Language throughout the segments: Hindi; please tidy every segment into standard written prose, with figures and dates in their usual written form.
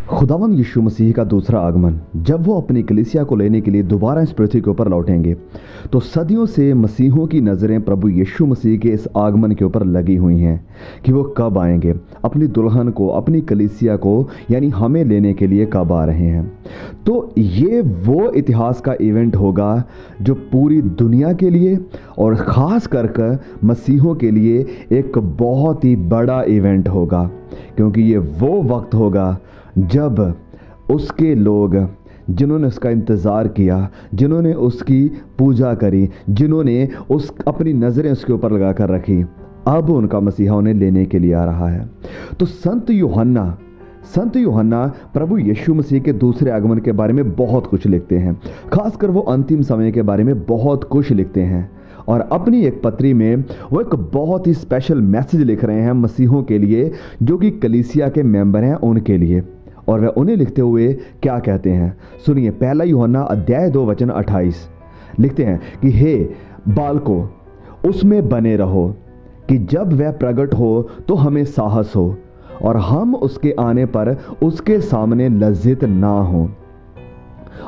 खुदावंद यीशु मसीह का दूसरा आगमन, जब वो अपनी कलीसिया को लेने के लिए दोबारा इस पृथ्वी के ऊपर लौटेंगे, तो सदियों से मसीहों की नज़रें प्रभु यीशु मसीह के इस आगमन के ऊपर लगी हुई हैं कि वो कब आएंगे, अपनी दुल्हन को, अपनी कलीसिया को यानी हमें लेने के लिए कब आ रहे हैं। तो ये वो इतिहास का इवेंट होगा जो पूरी दुनिया के लिए और ख़ास कर मसीहों के लिए एक बहुत ही बड़ा इवेंट होगा, क्योंकि ये वो वक्त होगा जब उसके लोग, जिन्होंने उसका इंतज़ार किया, जिन्होंने उसकी पूजा करी, जिन्होंने अपनी नज़रें उसके ऊपर लगा कर रखी, अब उनका मसीहा उन्हें लेने के लिए आ रहा है। तो संत यूहन्ना प्रभु यीशु मसीह के दूसरे आगमन के बारे में बहुत कुछ लिखते हैं। खासकर वो अंतिम समय के बारे में बहुत कुछ लिखते हैं, और अपनी एक पत्री में वो एक बहुत ही स्पेशल मैसेज लिख रहे हैं मसीहों के लिए, जो कि कलीसिया के मेंबर हैं उनके लिए। और वह उन्हें लिखते हुए क्या कहते हैं, सुनिए। पहला यूहन्ना अध्याय 2 वचन 28 लिखते हैं कि हे बालको, उसमें बने रहो कि जब वह प्रकट हो तो हमें साहस हो और हम उसके आने पर उसके सामने लज्जित ना हो।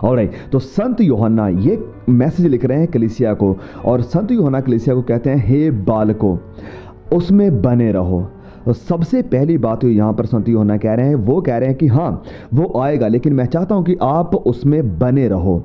और तो संत यूहन्ना ये मैसेज लिख रहे हैं कलीसिया को, और संत यूहन्ना कलीसिया को कहते हैं हे बालको, उसमें बने रहो। तो सबसे पहली बात यहाँ पर संत यूहन्ना कह रहे हैं, वो कह रहे हैं कि हाँ वो आएगा, लेकिन मैं चाहता हूँ कि आप उसमें बने रहो,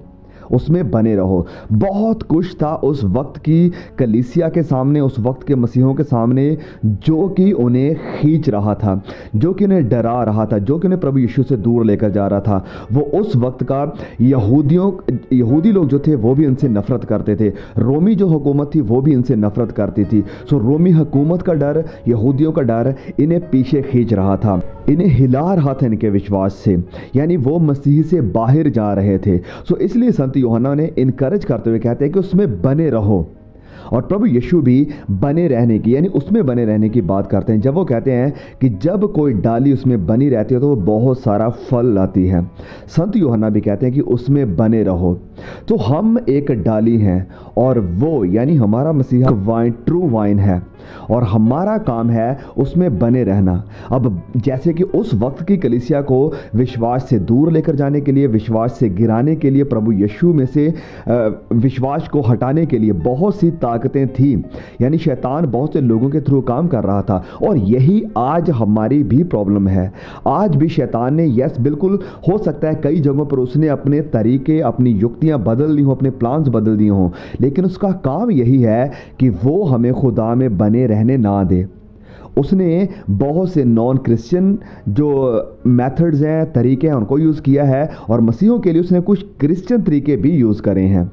उसमें बने रहो। बहुत कुछ था उस वक्त की कलीसिया के सामने, उस वक्त के मसीहों के सामने, जो कि उन्हें खींच रहा था, जो कि उन्हें डरा रहा था, जो कि उन्हें प्रभु यीशु से दूर लेकर जा रहा था। वो उस वक्त का यहूदी लोग जो थे वो भी इनसे नफरत करते थे, रोमी जो हुकूमत थी वो भी इनसे नफरत करती थी। सो रोमी हुकूमत का डर, यहूदियों का डर इन्हें पीछे खींच रहा था, इन्हें हिला रहा था इनके विश्वास से, यानी वो मसीह से बाहर जा रहे थे। सो इसलिए संत यूहन्ना ने इनकरेज करते हुए कहते हैं कि उसमें बने रहो। और प्रभु यीशु भी बने रहने की, यानी उसमें बने रहने की बात करते हैं, जब वो कहते हैं कि जब कोई डाली उसमें बनी रहती है तो वो बहुत सारा फल लाती है। संत यूहन्ना भी कहते हैं कि उसमें बने रहो। तो हम एक डाली हैं, और वो यानी हमारा मसीहा वाइन, ट्रू वाइन है, और हमारा काम है उसमें बने रहना। अब जैसे कि उस वक्त की कलीसिया को विश्वास से दूर लेकर जाने के लिए, विश्वास से गिराने के लिए, प्रभु यीशु में से विश्वास को हटाने के लिए बहुत सी ताकतें थी, यानी शैतान बहुत से लोगों के थ्रू काम कर रहा था। और यही आज हमारी भी प्रॉब्लम है। आज भी शैतान ने, यस बिल्कुल हो सकता है कई जगहों पर उसने अपने तरीके, अपनी युक्तियां बदल ली हों, अपने प्लान्स बदल दिए हों, लेकिन उसका काम यही है कि वो हमें खुदा में बने रहने ना दे। उसने बहुत से नॉन क्रिश्चियन जो मेथड्स हैं, तरीके हैं, उनको यूज़ किया है, और मसीहों के लिए उसने कुछ क्रिश्चियन तरीके भी यूज़ करे हैं।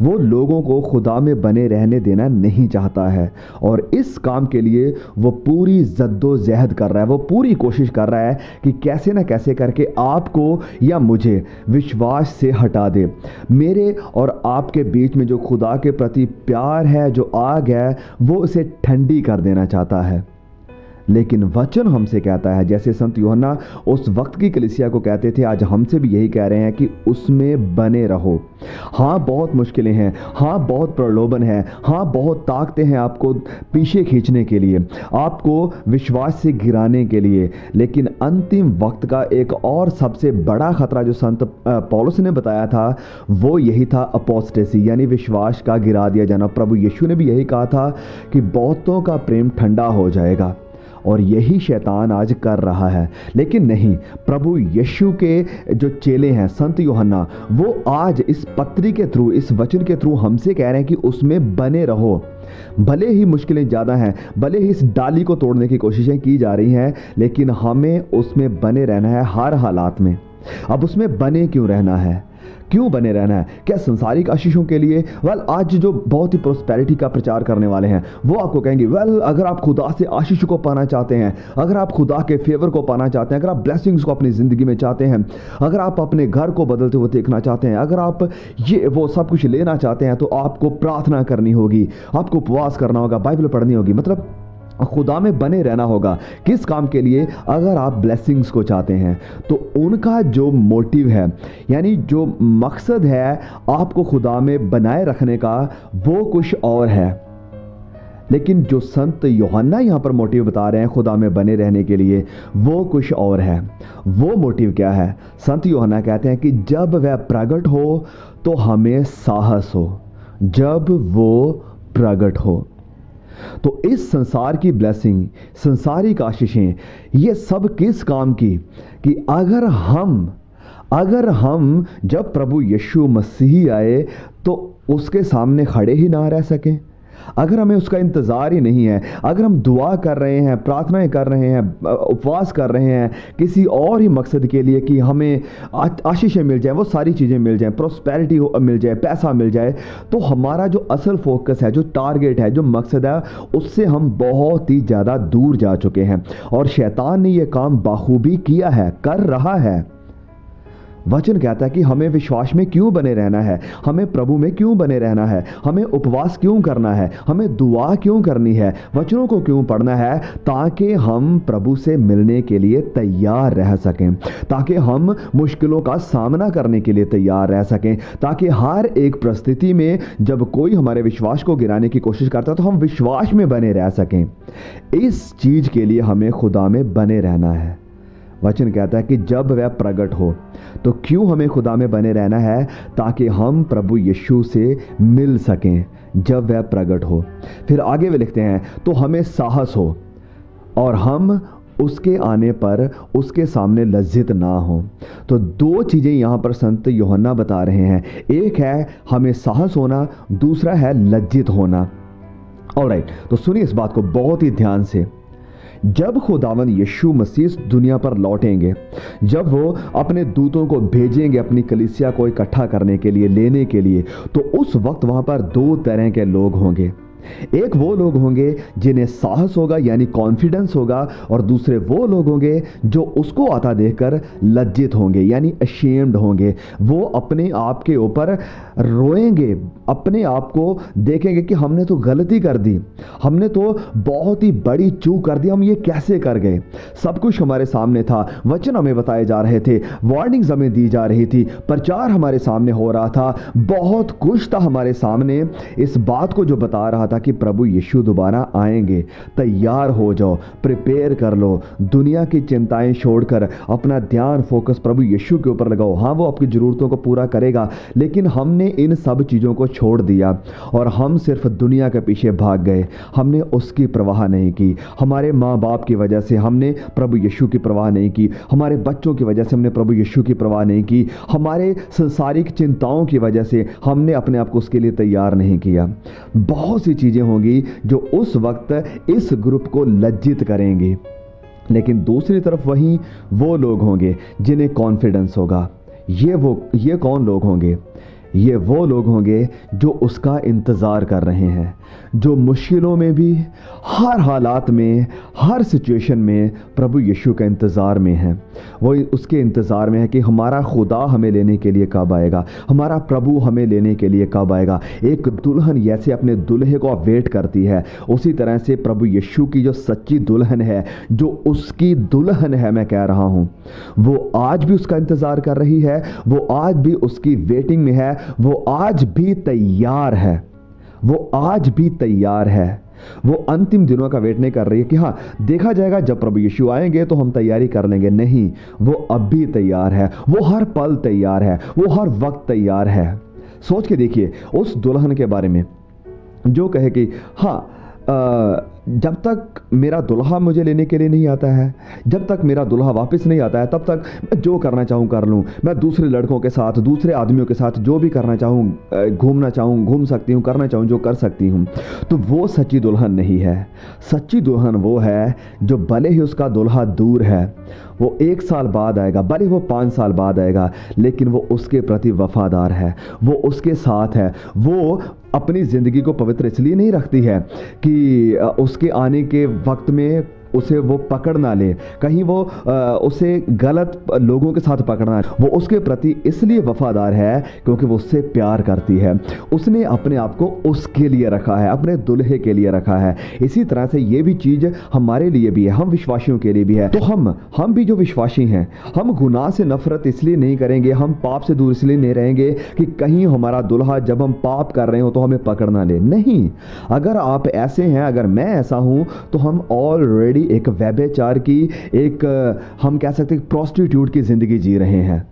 वो लोगों को खुदा में बने रहने देना नहीं चाहता है, और इस काम के लिए वो पूरी जद्दोजहद कर रहा है, वो पूरी कोशिश कर रहा है कि कैसे ना कैसे करके आपको या मुझे विश्वास से हटा दे। मेरे और आपके बीच में जो खुदा के प्रति प्यार है, जो आग है, वो उसे ठंडी कर देना चाहता है। लेकिन वचन हमसे कहता है, जैसे संत यूहन्ना उस वक्त की कलीसिया को कहते थे, आज हमसे भी यही कह रहे हैं कि उसमें बने रहो। हाँ बहुत मुश्किलें हैं, हाँ बहुत प्रलोभन है, हाँ बहुत ताकतें हैं आपको पीछे खींचने के लिए, आपको विश्वास से गिराने के लिए, लेकिन अंतिम वक्त का एक और सबसे बड़ा खतरा जो संत पौलुस ने बताया था, वो यही था अपोस्टेसी, यानी विश्वास का गिरा दिया जाना। प्रभु यीशु ने भी यही कहा था कि बहुतों का प्रेम ठंडा हो जाएगा, और यही शैतान आज कर रहा है। लेकिन नहीं, प्रभु यीशु के जो चेले हैं संत यूहन्ना, वो आज इस पत्री के थ्रू, इस वचन के थ्रू हमसे कह रहे हैं कि उसमें बने रहो। भले ही मुश्किलें ज़्यादा हैं, भले ही इस डाली को तोड़ने की कोशिशें की जा रही हैं, लेकिन हमें उसमें बने रहना है हर हालात में। अब उसमें बने क्यों रहना है, क्यों बने रहना है? क्या संसारिक आशीषों के लिए? आज जो बहुत ही प्रोस्पेरिटी का प्रचार करने वाले हैं वो आपको कहेंगे, अगर आप खुदा से आशीष को पाना चाहते हैं, अगर आप खुदा के फेवर को पाना चाहते हैं, अगर आप ब्लेसिंग्स को अपनी ज़िंदगी में चाहते हैं, अगर आप अपने घर को बदलते हुए देखना चाहते हैं, अगर आप ये वो सब कुछ लेना चाहते हैं, तो आपको प्रार्थना करनी होगी, आपको उपवास करना होगा, बाइबल पढ़नी होगी, मतलब खुदा में बने रहना होगा। किस काम के लिए? अगर आप ब्लेसिंग्स को चाहते हैं, तो उनका जो मोटिव है, यानी जो मकसद है आपको खुदा में बनाए रखने का, वो कुछ और है। लेकिन जो संत यूहन्ना यहाँ पर मोटिव बता रहे हैं खुदा में बने रहने के लिए, वो कुछ और है। वो मोटिव क्या है? संत यूहन्ना कहते हैं कि जब वह प्रकट हो तो हमें साहस हो, जब वो प्रकट हो। तो इस संसार की ब्लेसिंग, संसारिक आशीषें, ये सब किस काम की? कि अगर हम जब प्रभु यीशु मसीह आए तो उसके सामने खड़े ही ना रह सकें, अगर हमें उसका इंतज़ार ही नहीं है, अगर हम दुआ कर रहे हैं, प्रार्थनाएं कर रहे हैं, उपवास कर रहे हैं किसी और ही मकसद के लिए कि हमें आशीषें मिल जाए, वो सारी चीज़ें मिल जाएं, प्रॉस्पेरिटी मिल जाए, पैसा मिल जाए, तो हमारा जो असल फोकस है, जो टारगेट है, जो मकसद है, उससे हम बहुत ही ज़्यादा दूर जा चुके हैं। और शैतान ने यह काम बाखूबी किया है, कर रहा है। वचन कहता है कि हमें विश्वास में क्यों बने रहना है, हमें प्रभु में क्यों बने रहना है, हमें उपवास क्यों करना है, हमें दुआ क्यों करनी है, वचनों को क्यों पढ़ना है, ताकि हम प्रभु से मिलने के लिए तैयार रह सकें, ताकि हम मुश्किलों का सामना करने के लिए तैयार रह सकें, ताकि हर एक परिस्थिति में जब कोई हमारे विश्वास को गिराने की कोशिश करता है तो हम विश्वास में बने रह सकें। इस चीज़ के लिए हमें खुदा में बने रहना है। वचन कहता है कि जब वह प्रकट हो, तो क्यों हमें खुदा में बने रहना है? ताकि हम प्रभु यीशु से मिल सकें जब वह प्रकट हो। फिर आगे वे लिखते हैं, तो हमें साहस हो और हम उसके आने पर उसके सामने लज्जित ना हो। तो दो चीज़ें यहाँ पर संत यूहन्ना बता रहे हैं, एक है हमें साहस होना, दूसरा है लज्जित होना। ऑलराइट, तो सुनिए इस बात को बहुत ही ध्यान से। जब खुदावंद यीशु मसीह दुनिया पर लौटेंगे, जब वो अपने दूतों को भेजेंगे अपनी कलीसिया को इकट्ठा करने के लिए, लेने के लिए, तो उस वक्त वहाँ पर दो तरह के लोग होंगे। एक वो लोग होंगे जिन्हें साहस होगा यानी कॉन्फिडेंस होगा, और दूसरे वो लोग होंगे जो उसको आता देखकर लज्जित होंगे यानी अशेम्ड होंगे। वो अपने आप के ऊपर रोएंगे, अपने आप को देखेंगे कि हमने तो गलती कर दी, हमने तो बहुत ही बड़ी चूक कर दी, हम ये कैसे कर गए। सब कुछ हमारे सामने था, वचन हमें बताए जा रहे थे, वार्निंग्स हमें दी जा रही थी, प्रचार हमारे सामने हो रहा था, बहुत कुछ था हमारे सामने इस बात को जो बता रहा था कि प्रभु यीशु दोबारा आएंगे। तैयार हो जाओ, प्रिपेयर कर लो, दुनिया की चिंताएं छोड़कर अपना ध्यान, फोकस प्रभु यीशु के ऊपर लगाओ। हाँ, वो आपकी ज़रूरतों को पूरा करेगा, लेकिन हमने इन सब चीज़ों को छोड़ दिया और हम सिर्फ दुनिया के पीछे भाग गए। हमने उसकी परवाह नहीं की। हमारे माँ बाप की वजह से हमने प्रभु यीशु की परवाह नहीं की, हमारे बच्चों की वजह से हमने प्रभु यीशु की परवाह नहीं की, हमारे संसारिक चिंताओं की वजह से हमने अपने आप को उसके लिए तैयार नहीं किया। बहुत सी चीज़ें होंगी जो उस वक्त इस ग्रुप को लज्जित करेंगी, लेकिन दूसरी तरफ वहीं वो लोग होंगे जिन्हें कॉन्फिडेंस होगा। ये कौन लोग होंगे? ये वो लोग होंगे जो उसका इंतज़ार कर रहे हैं, जो मुश्किलों में भी, हर हालात में, हर सिचुएशन में प्रभु यीशु का इंतज़ार में है। वो उसके इंतज़ार में है कि हमारा खुदा हमें लेने के लिए कब आएगा, हमारा प्रभु हमें लेने के लिए कब आएगा। एक दुल्हन जैसे अपने दूल्हे को वेट करती है, उसी तरह से प्रभु यीशु की जो सच्ची दुल्हन है, जो उसकी दुल्हन है, मैं कह रहा हूँ, वो आज भी उसका इंतज़ार कर रही है, वो आज भी उसकी वेटिंग में है, वो आज भी तैयार है, वो आज भी तैयार है। वो अंतिम दिनों का वेट नहीं कर रही है कि हाँ देखा जाएगा जब प्रभु यीशु आएंगे तो हम तैयारी कर लेंगे। नहीं, वो अब भी तैयार है, वो हर पल तैयार है, वो हर वक्त तैयार है। सोच के देखिए उस दुल्हन के बारे में जो कहे कि हाँ जब तक मेरा दुल्हा मुझे लेने के लिए नहीं आता है, जब तक मेरा दुल्हा वापस नहीं आता है, तब तक मैं जो करना चाहूँ कर लूँ, मैं दूसरे लड़कों के साथ, दूसरे आदमियों के साथ जो भी करना चाहूँ, घूमना चाहूँ घूम सकती हूँ, करना चाहूँ जो कर सकती हूँ। तो वो सच्ची दुल्हन नहीं है। सच्ची दुल्हन वो है जो भले ही उसका दुल्हा दूर है, वो 1 साल बाद आएगा, भले वो 5 साल बाद आएगा, लेकिन वो उसके प्रति वफादार है, वो उसके साथ है। वो अपनी ज़िंदगी को पवित्र इसलिए नहीं रखती है कि उसके आने के वक्त में उसे वो पकड़ ना ले, कहीं वो उसे गलत लोगों के साथ पकड़ना, वो उसके प्रति इसलिए वफादार है क्योंकि वो उससे प्यार करती है। उसने अपने आप को उसके लिए रखा है, अपने दुल्हे के लिए रखा है। इसी तरह से ये भी चीज़ हमारे लिए भी है, हम विश्वासियों के लिए भी है। तो हम भी जो विश्वासी हैं, हम गुनाह से नफरत इसलिए नहीं करेंगे, हम पाप से दूर इसलिए नहीं रहेंगे कि कहीं हमारा दुल्हा जब हम पाप कर रहे हो तो हमें पकड़ ना ले। नहीं, अगर आप ऐसे हैं, अगर मैं ऐसा हूं, तो हम ऑलरेडी एक व्यभिचार की, एक हम कह सकते हैं प्रोस्टिट्यूट की जिंदगी जी रहे हैं।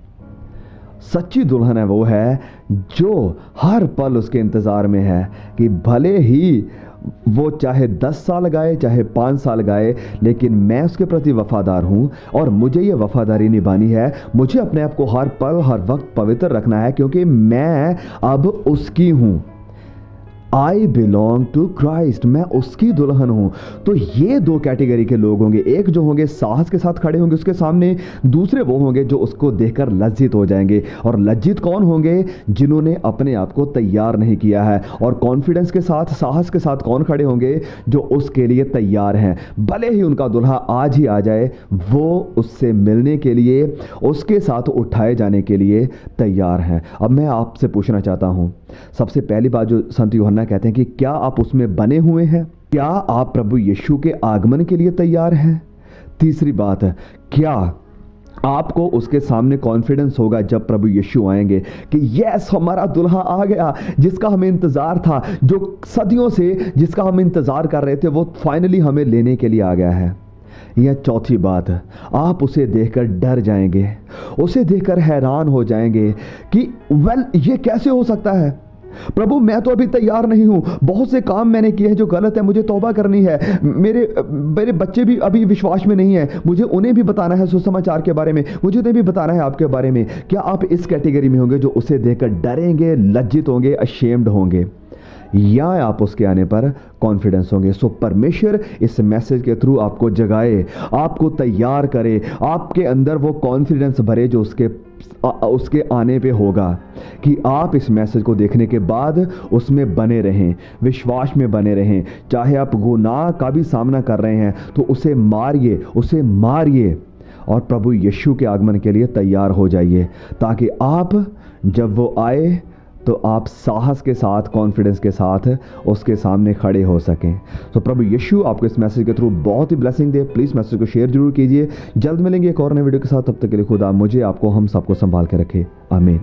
सच्ची दुल्हन है वो है जो हर पल उसके इंतजार में है कि भले ही वो चाहे 10 साल गाए, चाहे 5 साल गाए, लेकिन मैं उसके प्रति वफादार हूं और मुझे ये वफादारी निभानी है। मुझे अपने आप को हर पल हर वक्त पवित्र रखना है क्योंकि मैं अब उसकी हूं। आई बिलोंग टू क्राइस्ट, मैं उसकी दुल्हन हूं। तो ये दो कैटेगरी के लोग होंगे, एक जो होंगे साहस के साथ खड़े होंगे उसके सामने, दूसरे वो होंगे जो उसको देखकर लज्जित हो जाएंगे। और लज्जित कौन होंगे? जिन्होंने अपने आप को तैयार नहीं किया है। और कॉन्फिडेंस के साथ, साहस के साथ कौन खड़े होंगे? जो उसके लिए तैयार हैं। भले ही उनका दुल्हा आज ही आ जाए, वो उससे मिलने के लिए, उसके साथ उठाए जाने के लिए तैयार हैं। अब मैं आपसे पूछना चाहता हूं, सबसे पहली बात जो संत यूहन्ना कहते हैं कि क्या आप उसमें बने हुए हैं? क्या आप प्रभु यीशु के आगमन के लिए तैयार हैं? तीसरी बात है, क्या आपको उसके सामने कॉन्फिडेंस होगा जब प्रभु यीशु आएंगे कि यस, हमारा दुल्हा आ गया, जिसका हमें इंतजार था, जो सदियों से जिसका हम इंतजार कर रहे थे, वो फाइनली हमें लेने के लिए आ गया है। यह चौथी बात है, आप उसे देखकर डर जाएंगे, उसे देखकर हैरान हो जाएंगे कि ये कैसे हो सकता है प्रभु, मैं तो अभी तैयार नहीं हूं, बहुत से काम मैंने किए हैं जो गलत है, मुझे तौबा करनी है, मेरे बच्चे भी अभी विश्वास में नहीं है, मुझे उन्हें भी बताना है सुसमाचार के बारे में, मुझे उन्हें भी बताना है आपके बारे में। क्या आप इस कैटेगरी में होंगे जो उसे देखकर डरेंगे, लज्जित होंगे, अशेम्ड होंगे, या आप उसके आने पर कॉन्फिडेंस होंगे? सो परमेश्वर इस मैसेज के थ्रू आपको जगाए, आपको तैयार करे, आपके अंदर वो कॉन्फिडेंस भरे जो उसके आने पे होगा, कि आप इस मैसेज को देखने के बाद उसमें बने रहें, विश्वास में बने रहें। चाहे आप गुनाह का भी सामना कर रहे हैं तो उसे मारिए और प्रभु यीशु के आगमन के लिए तैयार हो जाइए, ताकि आप जब वो आए तो आप साहस के साथ, कॉन्फिडेंस के साथ उसके सामने खड़े हो सकें। तो प्रभु यीशु आपको इस मैसेज के थ्रू बहुत ही ब्लेसिंग दे। प्लीज़ मैसेज को शेयर जरूर कीजिए। जल्द मिलेंगे एक और नए वीडियो के साथ, तब तक के लिए खुदा मुझे, आपको, हम सबको संभाल के रखे। आमीन।